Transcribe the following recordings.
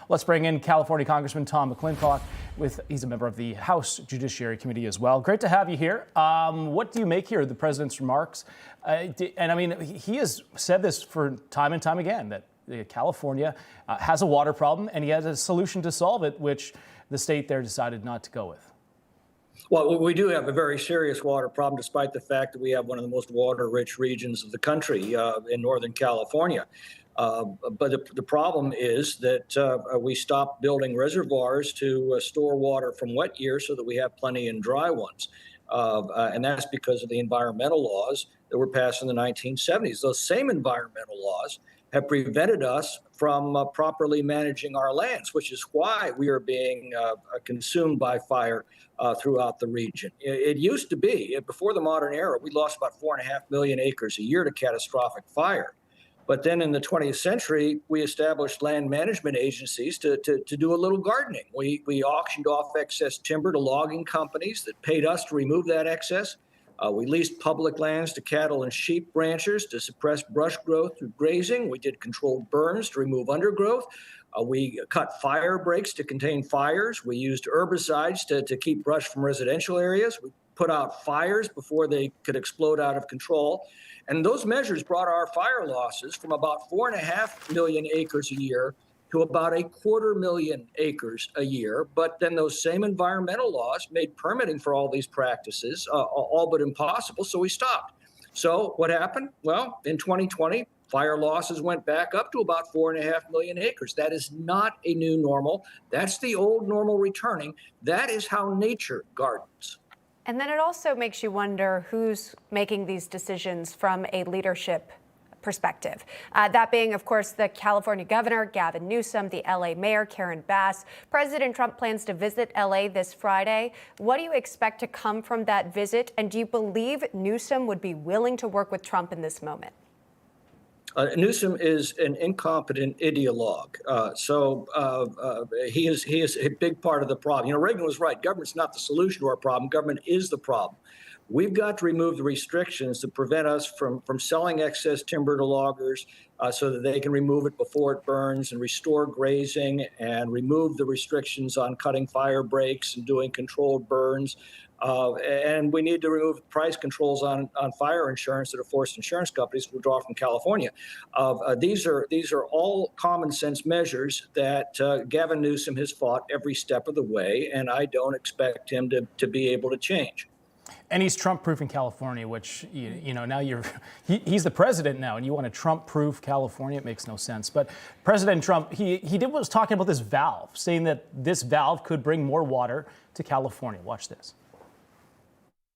Let's bring in California Congressman Tom McClintock. He's a member of the House Judiciary Committee as well. Great to have you here. What do you make here of the president's remarks? And I mean, he has said this for time and time again, that California has a water problem and he has a solution to solve it, which the state there decided not to go with. Well, we do have a very serious water problem, despite the fact that we have one of the most water-rich regions of the country in Northern California. But the problem is that we stopped building reservoirs to store water from wet years so that we have plenty in dry ones. And that's because of the environmental laws that were passed in the 1970s. Those same environmental laws have prevented us from properly managing our lands, which is why we are being consumed by fire throughout the region. It used to be, before the modern era, we lost about 4.5 million acres a year to catastrophic fire. But then in the 20th century, we established land management agencies to do a little gardening. We auctioned off excess timber to logging companies that paid us to remove that excess. We leased public lands to cattle and sheep ranchers to suppress brush growth through grazing. We did controlled burns to remove undergrowth. We cut fire breaks to contain fires. We used herbicides to keep brush from residential areas. We put out fires before they could explode out of control. And those measures brought our fire losses from about 4.5 million acres a year to about 250,000 acres a year. But then those same environmental laws made permitting for all these practices all but impossible, so we stopped. So what happened? Well, in 2020, fire losses went back up to about 4.5 million acres. That is not a new normal. That's the old normal returning. That is how nature gardens. And then it also makes you wonder who's making these decisions from a leadership perspective. That being, of course, the California governor, Gavin Newsom, the LA mayor, Karen Bass. President Trump plans to visit LA this Friday. What do you expect to come from that visit? And do you believe Newsom would be willing to work with Trump in this moment? Newsom is an incompetent ideologue. He is a big part of the problem. You know, Reagan was right. Government's not the solution to our problem. Government is the problem. We've got to remove the restrictions that prevent us from selling excess timber to loggers so that they can remove it before it burns, and restore grazing, and remove the restrictions on cutting fire breaks and doing controlled burns. And we need to remove price controls on fire insurance that have forced insurance companies to withdraw from California. These are all common sense measures that Gavin Newsom has fought every step of the way, and I don't expect him to be able to change. And he's Trump-proofing California, which, you know, now he's the president now, and you want to Trump-proof California? It makes no sense. But President Trump, he was talking about this valve, saying that this valve could bring more water to California. Watch this.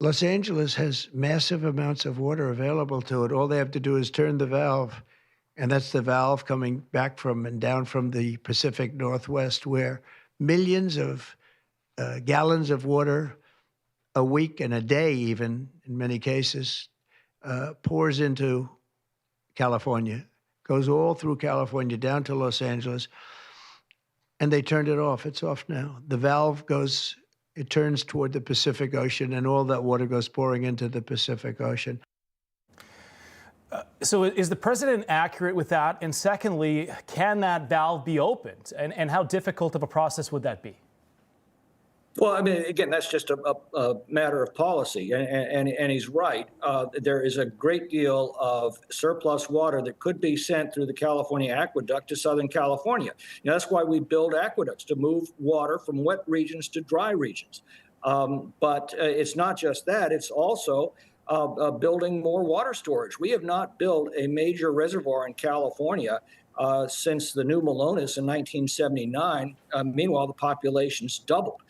Los Angeles has massive amounts of water available to it. All they have to do is turn the valve, and that's the valve coming back from and down from the Pacific Northwest, where millions of gallons of water a week and a day, even in many cases, pours into California, goes all through California down to Los Angeles, and they turned it off. It's off now. The valve goes, it turns toward the Pacific Ocean, and all that water goes pouring into the Pacific Ocean. So is the president accurate with that? And secondly, can that valve be opened? And how difficult of a process would that be? Well, I mean, again, that's just a matter of policy, and he's right. There is a great deal of surplus water that could be sent through the California aqueduct to Southern California. You know, that's why we build aqueducts, to move water from wet regions to dry regions. But it's not just that; it's also building more water storage. We have not built a major reservoir in California since the New Melones in 1979. Meanwhile, the population's doubled.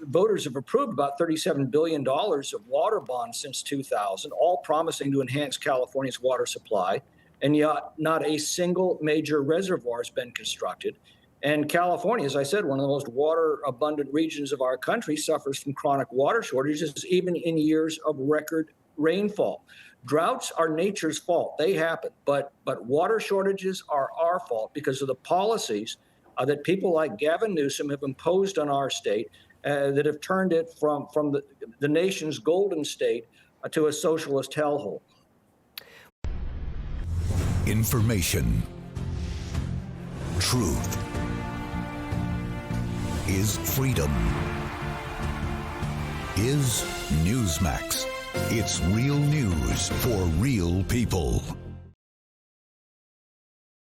Voters have approved about $37 billion of water bonds since 2000, all promising to enhance California's water supply, and yet not a single major reservoir has been constructed. And California, as I said, one of the most water-abundant regions of our country, suffers from chronic water shortages, even in years of record rainfall. Droughts are nature's fault. They happen. But water shortages are our fault because of the policies that people like Gavin Newsom have imposed on our state that have turned it from the nation's golden state to a socialist hellhole. Information, truth is freedom. Is Newsmax. It's real news for real people.